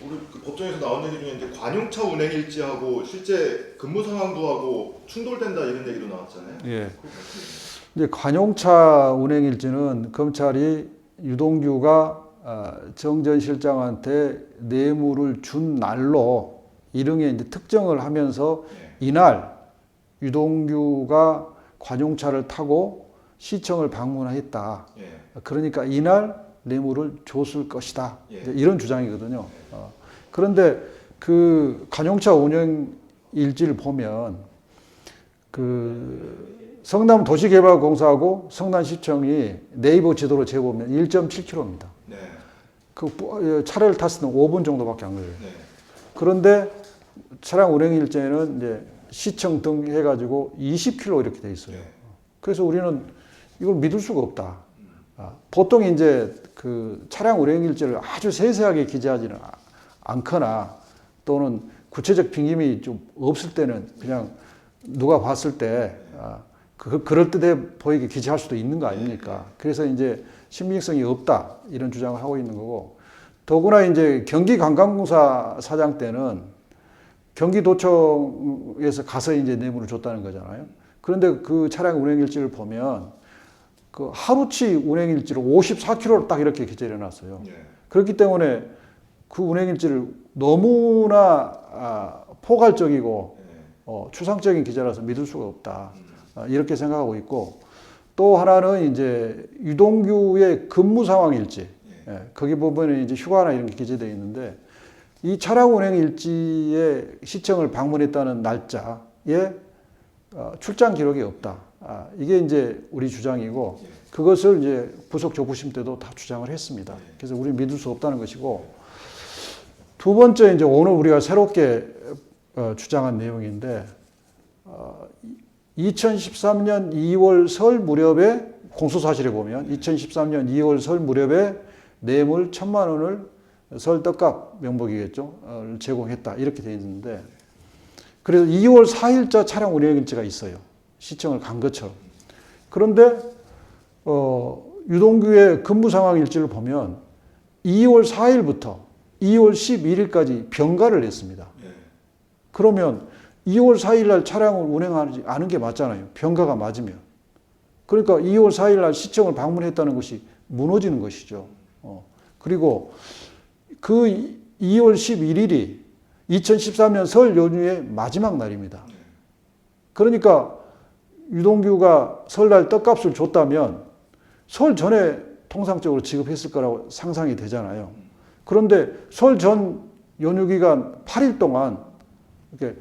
우리 그 법정에서 나온 얘기 중에 이제 관용차 운행 일지하고 실제 근무 상황도 하고 충돌된다 이런 얘기도 나왔잖아요. 예. 이제 관용차 운행 일지는 검찰이 유동규가 정 전 실장한테 뇌물을 준 날로 일흥에 이제 특정을 하면서 이날 유동규가 관용차를 타고 시청을 방문했다. 그러니까 이날 뇌물을 줬을 것이다. 이런 주장이거든요. 그런데 그 관용차 운행 일지를 보면 그 성남도시개발공사하고 성남시청이 네이버 지도로 재보면 1.7km입니다. 네. 그 차를 탔을 때는 5분 정도밖에 안 걸려요. 네. 그런데 차량 운행 일정에는 이제 시청 등 해가지고 20km 이렇게 돼 있어요. 그래서 우리는 이걸 믿을 수가 없다. 보통 이제 그 차량 운행 일지를 아주 세세하게 기재하지는 않거나 또는 구체적 빙임이 좀 없을 때는 그냥 누가 봤을 때 그럴듯해 보이게 기재할 수도 있는 거 아닙니까? 그래서 이제 신빙성이 없다 이런 주장을 하고 있는 거고, 더구나 이제 경기관광공사 사장 때는 경기도청에서 가서 이제 뇌물을 줬다는 거잖아요. 그런데 그 차량 운행 일지를 보면 그 하루치 운행 일지를 54km를 딱 이렇게 기재를 해놨어요. 그렇기 때문에 그 운행 일지를 너무나 포괄적이고 추상적인 기재라서 믿을 수가 없다. 이렇게 생각하고 있고, 또 하나는 이제 유동규의 근무 상황 일지. 거기 보면 이제 휴가나 이런 게 기재되어 있는데 이 차량 운행 일지에 시청을 방문했다는 날짜에 출장 기록이 없다. 이게 이제 우리 주장이고, 그것을 이제 구속 적부심 때도 다 주장을 했습니다. 그래서 우리 믿을 수 없다는 것이고, 두 번째 이제 오늘 우리가 새롭게 주장한 내용인데 2013년 2월 설 무렵에 공소사실에 보면 2013년 2월 설 무렵에 뇌물 1,000만 원을 설 떡값 명목이겠죠. 제공했다 이렇게 되어 있는데, 그래서 2월 4일자 차량 운행 일지가 있어요. 시청을 간 것처럼. 그런데 유동규의 근무 상황 일지를 보면 2월 4일부터 2월 11일까지 병가를 냈습니다. 그러면 2월 4일 날 차량을 운행하지 않은 게 맞잖아요. 병가가 맞으면. 그러니까 2월 4일 날 시청을 방문했다는 것이 무너지는 것이죠. 그리고 그 2월 11일이 2013년 설 연휴의 마지막 날입니다. 그러니까 유동규가 설날 떡값을 줬다면 설 전에 통상적으로 지급했을 거라고 상상이 되잖아요. 그런데 설 전 연휴 기간 8일 동안 이렇게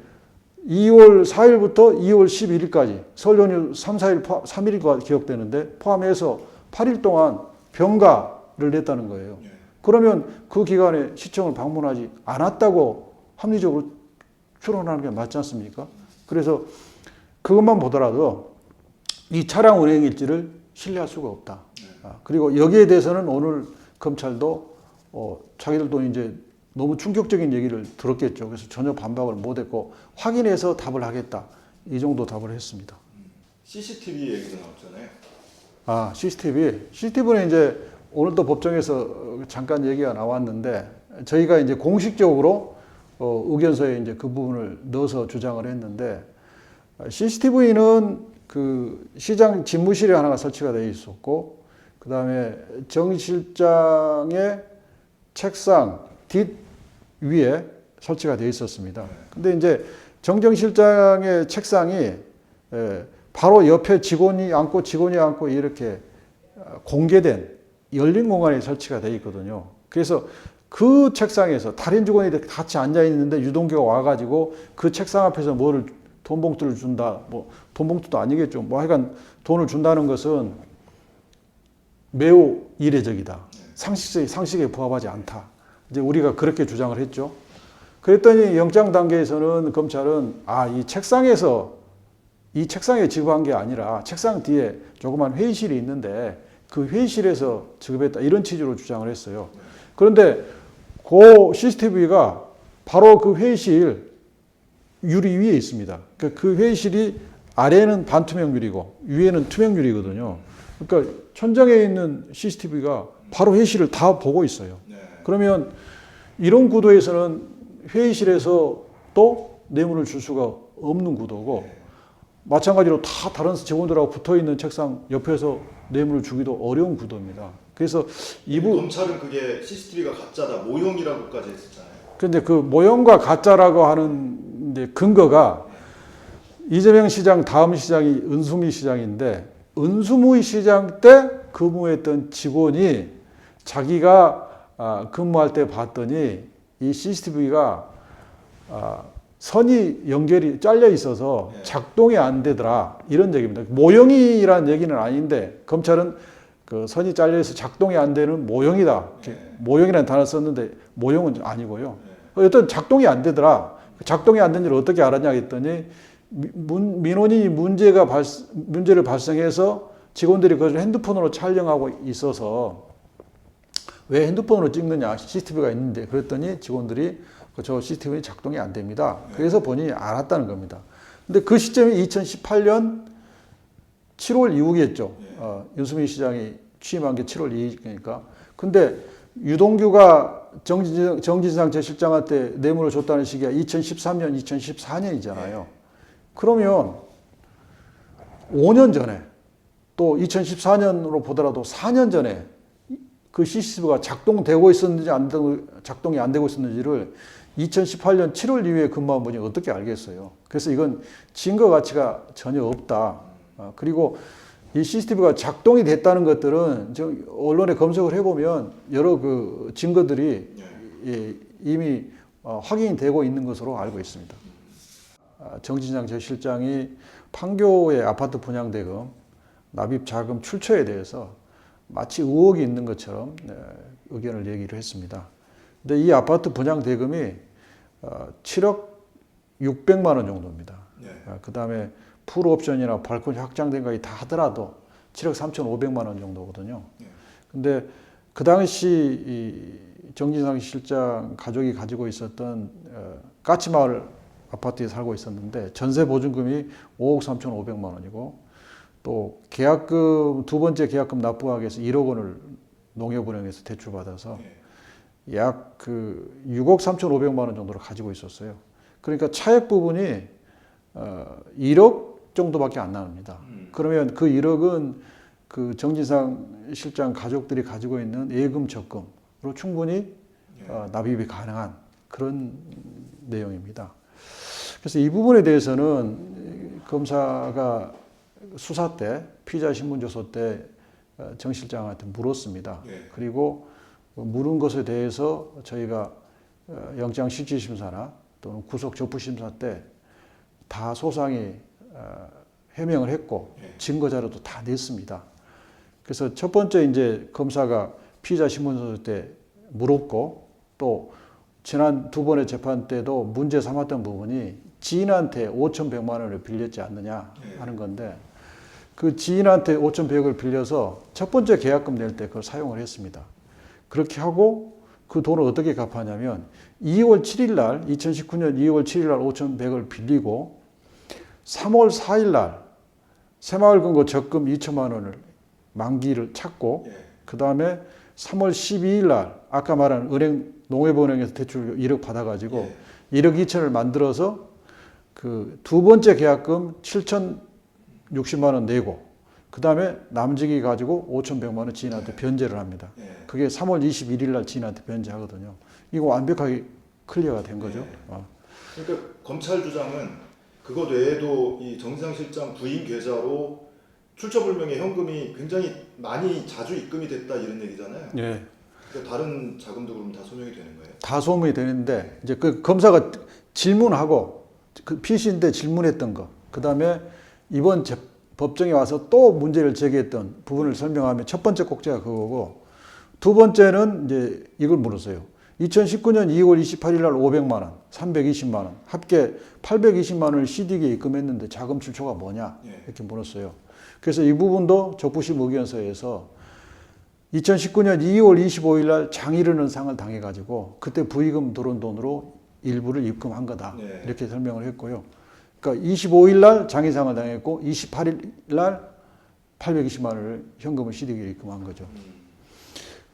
2월 4일부터 2월 11일까지 설 연휴 3, 4일, 3일과 기억되는데 포함해서 8일 동안 병가를 냈다는 거예요. 그러면 그 기간에 시청을 방문하지 않았다고 합리적으로 추론하는 게 맞지 않습니까? 그래서 그것만 보더라도 이 차량 운행 일지를 신뢰할 수가 없다. 그리고 여기에 대해서는 오늘 검찰도 자기들도 이제 너무 충격적인 얘기를 들었겠죠. 그래서 전혀 반박을 못했고 확인해서 답을 하겠다. 이 정도 답을 했습니다. CCTV 얘기도 나왔잖아요. CCTV는 이제 오늘도 법정에서 잠깐 얘기가 나왔는데 저희가 이제 공식적으로 의견서에 이제 그 부분을 넣어서 주장을 했는데, CCTV는 그 시장 집무실에 하나가 설치가 되어 있었고, 그 다음에 정 실장의 책상 뒷 위에 설치가 되어 있었습니다. 근데 이제 정정 실장의 책상이 바로 옆에 직원이 앉고 이렇게 공개된 열린 공간에 설치가 되어 있거든요. 그래서 그 책상에서 다른 직원이 같이 앉아 있는데 유동규가 와가지고 그 책상 앞에서 돈 봉투를 준다. 뭐 돈 봉투도 아니겠죠. 뭐 하여간 돈을 준다는 것은 매우 이례적이다. 상식에 부합하지 않다. 이제 우리가 그렇게 주장을 했죠. 그랬더니 영장 단계에서는 검찰은 이 책상에 지급한 게 아니라 책상 뒤에 조그만 회의실이 있는데 그 회의실에서 지급했다. 이런 취지로 주장을 했어요. 그런데 그 CCTV가 바로 그 회의실 유리 위에 있습니다. 그 회의실이 아래는 반투명 유리고 위에는 투명 유리거든요. 그러니까 천장에 있는 CCTV가 바로 회의실을 다 보고 있어요. 그러면 이런 구도에서는 회의실에서 또 뇌물을 줄 수가 없는 구도고 마찬가지로 다 다른 직원들하고 붙어있는 책상 옆에서 뇌물을 주기도 어려운 구도입니다. 그래서 검찰은 그게 CCTV가 가짜다 모형이라고까지 했었잖아요. 그런데 그 모형과 가짜라고 하는 이제 근거가 이재명 시장 다음 시장이 은수미 시장인데 은수미 시장 때 근무했던 직원이 자기가 근무할 때 봤더니 이 CCTV가 선이 연결이 잘려 있어서 작동이 안 되더라 이런 얘기입니다. 모형이라는 얘기는 아닌데 검찰은 그 선이 잘려 있어 작동이 안 되는 모형이다. 모형이라는 단어를 썼는데 모형은 아니고요. 어떤 작동이 안 되더라. 작동이 안 된 줄 어떻게 알았냐 했더니 민원이 문제를 발생해서 직원들이 그걸 핸드폰으로 촬영하고 있어서 왜 핸드폰으로 찍느냐 CCTV가 있는데 그랬더니 직원들이 저 CCTV 작동이 안 됩니다. 그래서 본인이 알았다는 겁니다. 근데 그 시점이 2018년 7월 이후겠죠. 윤수민 시장이 취임한 게 7월 2일이니까. 근데 유동규가 정진상 제 실장한테 뇌물을 줬다는 시기가 2013년, 2014년이잖아요. 그러면 5년 전에 또 2014년으로 보더라도 4년 전에 그 CCTV가 작동되고 있었는지 작동이 안 되고 있었는지를 2018년 7월 이후에 근무한 분이 어떻게 알겠어요. 그래서 이건 증거 가치가 전혀 없다. 그리고 이 CCTV가 작동이 됐다는 것들은 언론에 검색을 해보면 여러 그 증거들이 이미 확인이 되고 있는 것으로 알고 있습니다. 정진상 전 실장이 판교의 아파트 분양대금 납입 자금 출처에 대해서 마치 의혹이 있는 것처럼 의견을 얘기를 했습니다. 근데 이 아파트 분양대금이 7억 600만 원 정도입니다. 그 다음에 풀옵션이나 발코니 확장된 것이 다 하더라도 7억 3,500만 원 정도거든요. 근데 그 당시 이 정진상 실장 가족이 가지고 있었던 까치마을 아파트에 살고 있었는데 전세 보증금이 5억 3,500만 원이고 또 계약금 두 번째 계약금 납부하기 위해서 1억 원을 농협은행에서 대출받아서 약 그 6억 3,500만 원 정도를 가지고 있었어요. 그러니까 차액 부분이 1억 정도밖에 안 나옵니다. 그러면 그 1억은 그 정진상 실장 가족들이 가지고 있는 예금 적금으로 충분히 납입이 가능한 그런 내용입니다. 그래서 이 부분에 대해서는 검사가 수사 때 피의자 신문조서 때 정 실장한테 물었습니다. 그리고 물은 것에 대해서 저희가 영장 실질심사나 또는 구속 접부심사 때 다 소상히 해명을 했고 증거 자료도 다 냈습니다. 그래서 첫 번째 이제 검사가 피의자 신문조서 때 물었고 또 지난 두 번의 재판 때도 문제 삼았던 부분이 지인한테 5,100만 원을 빌렸지 않느냐 하는 건데 그 지인한테 5,100을 빌려서 첫 번째 계약금 낼 때 그걸 사용을 했습니다. 그렇게 하고 그 돈을 어떻게 갚았냐면 2월 7일 날 2019년 2월 7일 날 5,100을 빌리고 3월 4일 날 새마을금고 적금 2천만 원을 만기를 찾고 그 다음에 3월 12일 날 아까 말한 농협은행에서 대출 1억 받아가지고 1억 2천을 만들어서 그 두 번째 계약금 7,060만 원 내고 그 다음에 남지기 가지고 5,100만 원 지인한테 변제를 합니다. 그게 3월 21일 날 지인한테 변제하거든요. 이거 완벽하게 클리어가 된 거죠. 그러니까 검찰 주장은 그것 외에도 이 정진상 실장 부인 계좌로 출처불명의 현금이 굉장히 많이 자주 입금이 됐다 이런 얘기잖아요. 그러니까 다른 자금도 그럼 다 소명이 되는 거예요? 다 소명이 되는데 이제 그 검사가 질문하고 그 피의자인데 질문했던 거, 그 다음에 이번 법정에 와서 또 문제를 제기했던 부분을 설명하면 첫 번째 꼭지가 그거고 두 번째는 이제 이걸 물었어요. 2019년 2월 28일 날 500만 원, 320만 원, 합계 820만 원을 CD기에 입금했는데 자금 출처가 뭐냐 이렇게 물었어요. 그래서 이 부분도 적부심 의견서에서 2019년 2월 25일 날 장이르는 상을 당해가지고 그때 부의금 들어온 돈으로 일부를 입금한 거다 이렇게 설명을 했고요. 그러니까 25일 날 장의상을 당했고 28일 날 820만 원을 현금을 CD기에 입금한 거죠.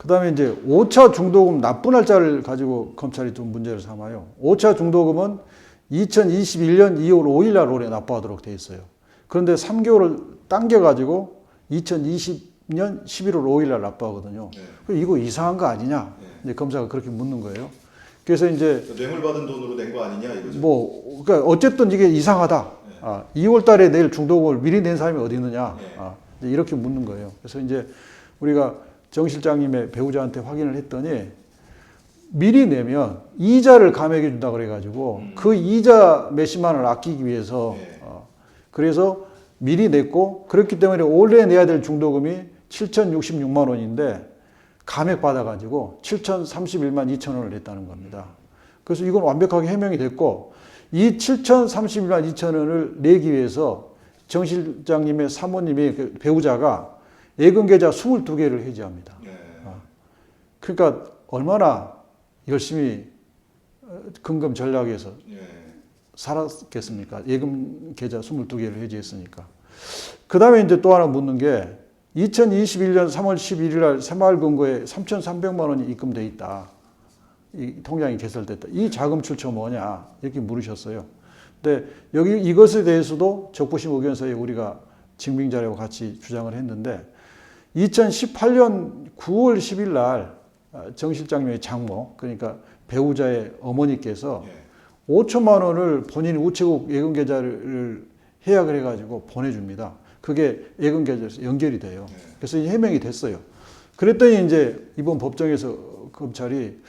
그다음에 이제 5차 중도금 납부 날짜를 가지고 검찰이 좀 문제를 삼아요. 5차 중도금은 2021년 2월 5일 날 올해 납부하도록 돼 있어요. 그런데 3개월을 당겨 가지고 2020년 11월 5일 날 납부하거든요. 이거 이상한 거 아니냐? 이제 검사가 그렇게 묻는 거예요. 그래서 이제 뇌물 받은 돈으로 낸 거 아니냐 이거죠. 뭐 그러니까 어쨌든 이게 이상하다. 2월 달에 낼 중도금을 미리 낸 사람이 어디 있느냐? 이렇게 묻는 거예요. 그래서 이제 우리가 정 실장님의 배우자한테 확인을 했더니 미리 내면 이자를 감액해 준다 그래가지고 그 이자 몇십만 원을 아끼기 위해서 그래서 미리 냈고 그렇기 때문에 올해 내야 될 중도금이 7,066만 원인데 감액 받아가지고 7,031만 2천 원을 냈다는 겁니다. 그래서 이건 완벽하게 해명이 됐고 이 7,031만 2천 원을 내기 위해서 정 실장님의 사모님의 그 배우자가 예금 계좌 22개를 해지합니다. 그러니까 얼마나 열심히 금금 전략에서 살았겠습니까? 예금 계좌 22개를 해지했으니까. 그 다음에 이제 또 하나 묻는 게 2021년 3월 11일 날 새마을금고에 3,300만 원이 입금돼 있다. 이 통장이 개설됐다. 이 자금 출처 뭐냐? 이렇게 물으셨어요. 근데 여기 이것에 대해서도 적부심 의견서에 우리가 증빙자료와 같이 주장을 했는데 2018년 9월 10일 날 정 실장님의 장모, 그러니까 배우자의 어머니께서 5천만 원을 본인 우체국 예금 계좌를 해약을 해가지고 보내줍니다. 그게 예금 계좌에서 연결이 돼요. 그래서 이 해명이 됐어요. 그랬더니 이제 이번 법정에서 검찰이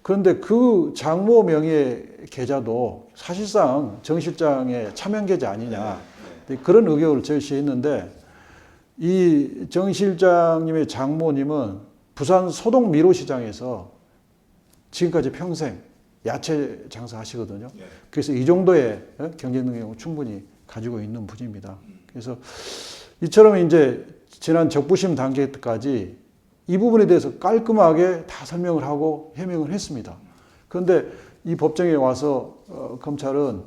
그런데 그 장모 명의의 계좌도 사실상 정 실장의 차명 계좌 아니냐 그런 의혹을 제시했는데 이 정 실장님의 장모님은 부산 소동 미로시장에서 지금까지 평생 야채 장사하시거든요. 그래서 이 정도의 경제 능력을 충분히 가지고 있는 분입니다. 그래서 이처럼 이제 지난 적부심 단계 때까지 이 부분에 대해서 깔끔하게 다 설명을 하고 해명을 했습니다. 그런데 이 법정에 와서 검찰은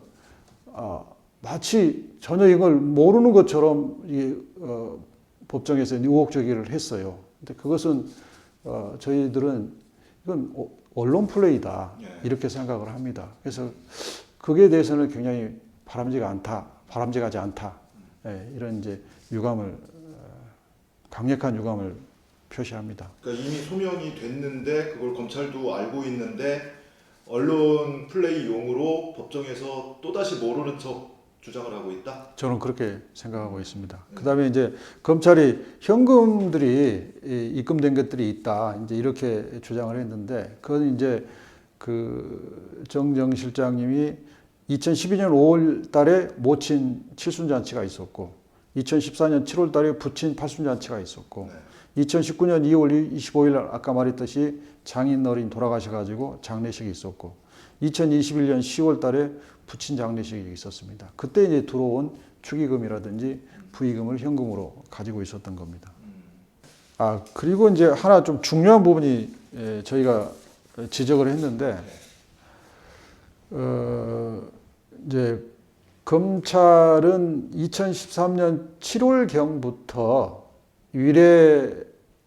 마치 전혀 이걸 모르는 것처럼 법정에서 의혹 제기를 했어요. 근데 그것은 저희들은 이건 언론 플레이다 이렇게 생각을 합니다. 그래서 그에 대해서는 굉장히 바람직하지 않다 이런 이제 유감을 강력한 유감을 표시합니다. 그러니까 이미 소명이 됐는데 그걸 검찰도 알고 있는데 언론 플레이용으로 법정에서 또다시 모르는 척 주장을 하고 있다? 저는 그렇게 생각하고 있습니다. 그다음에 이제 검찰이 현금들이 입금된 것들이 있다. 이제 이렇게 주장을 했는데 그건 이제 그 정정 실장님이 2012년 5월 달에 모친 칠순잔치가 있었고 2014년 7월 달에 부친 팔순잔치가 있었고 2019년 2월 25일 날 아까 말했듯이 장인어른 돌아가셔가지고 장례식이 있었고 2021년 10월 달에 부친 장례식이 있었습니다. 그때 이제 들어온 축의금이라든지 부의금을 현금으로 가지고 있었던 겁니다. 그리고 이제 하나 좀 중요한 부분이 저희가 지적을 했는데, 이제 검찰은 2013년 7월경부터 위례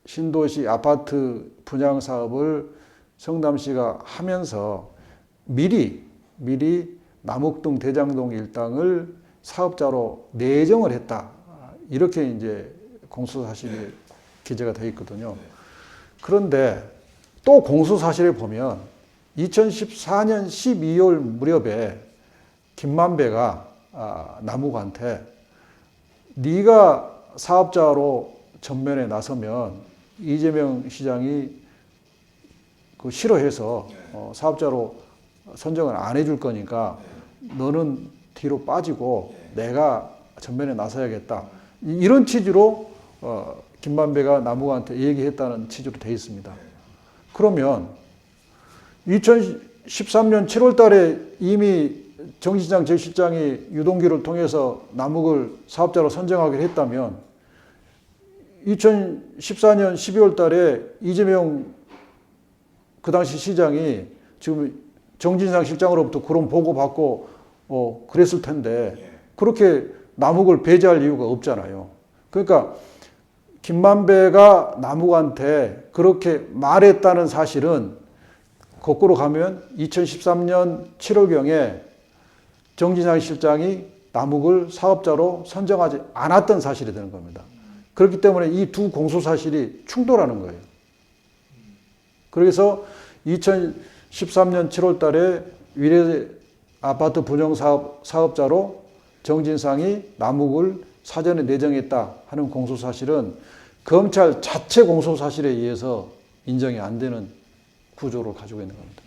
신도시 아파트 분양 사업을 성남시가 하면서 미리 남욱동 대장동 일당을 사업자로 내정을 했다. 이렇게 이제 공소사실에 기재가 되어 있거든요. 그런데 또 공소사실에 보면 2014년 12월 무렵에 김만배가 남욱한테 네가 사업자로 전면에 나서면 이재명 시장이 싫어해서 사업자로 선정을 안 해줄 거니까 너는 뒤로 빠지고 내가 전면에 나서야겠다. 이런 취지로 김만배가 남욱한테 얘기했다는 취지로 되어 있습니다. 그러면 2013년 7월 달에 이미 정 시장, 제 실장이 유동규를 통해서 남욱을 사업자로 선정하기로 했다면 2014년 12월 달에 이재명 그 당시 시장이 지금 정진상 실장으로부터 그런 보고받고 그랬을 텐데 그렇게 남욱을 배제할 이유가 없잖아요. 그러니까 김만배가 남욱한테 그렇게 말했다는 사실은 거꾸로 가면 2013년 7월경에 정진상 실장이 남욱을 사업자로 선정하지 않았던 사실이 되는 겁니다. 그렇기 때문에 이 두 공소 사실이 충돌하는 거예요. 그래서 2013년 7월 달에 위례 아파트 분양 사업자로 정진상이 남욱을 사전에 내정했다 하는 공소 사실은 검찰 자체 공소 사실에 의해서 인정이 안 되는 구조를 가지고 있는 겁니다.